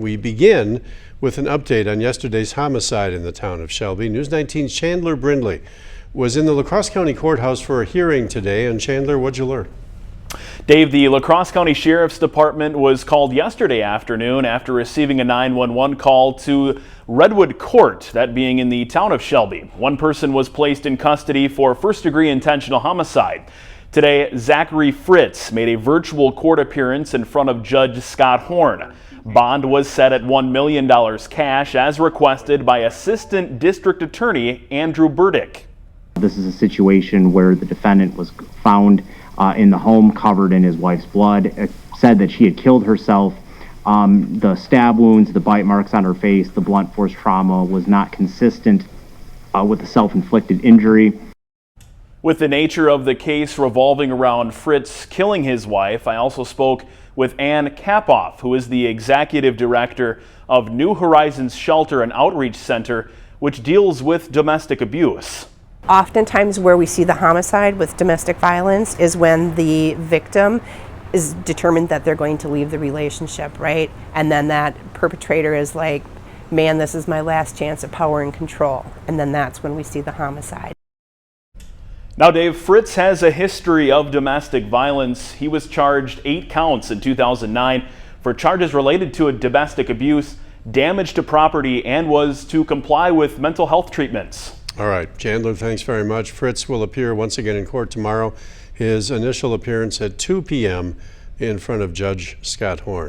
We begin with an update on yesterday's homicide in the town of Shelby. News 19's Chandler Brindley was in the La Crosse County Courthouse for a hearing today. And Chandler, what'd you learn? Dave, the La Crosse County Sheriff's Department was called yesterday afternoon after receiving a 911 call to Redwood Court, that being in the town of Shelby. One person was placed in custody for first-degree intentional homicide. Today, Zachary Fritz made a virtual court appearance in front of Judge Scott Horn. Bond was set at $1 million cash as requested by Assistant District Attorney Andrew Burdick. This is a situation where the defendant was found in the home covered in his wife's blood. It said that she had killed herself. The stab wounds, the bite marks on her face, the blunt force trauma was not consistent with the self-inflicted injury. With the nature of the case revolving around Fritz killing his wife, I also spoke with Ann Kapoff, who is the executive director of New Horizons Shelter and Outreach Center, which deals with domestic abuse. Oftentimes where we see the homicide with domestic violence is when the victim is determined that they're going to leave the relationship, right? And then that perpetrator is like, man, this is my last chance at power and control. And then that's when we see the homicide. Now, Dave, Fritz has a history of domestic violence. He was charged 8 counts in 2009 for charges related to a domestic abuse, damage to property, and was to comply with mental health treatments. All right, Chandler, thanks very much. Fritz will appear once again in court tomorrow. His initial appearance at 2 p.m. in front of Judge Scott Horn.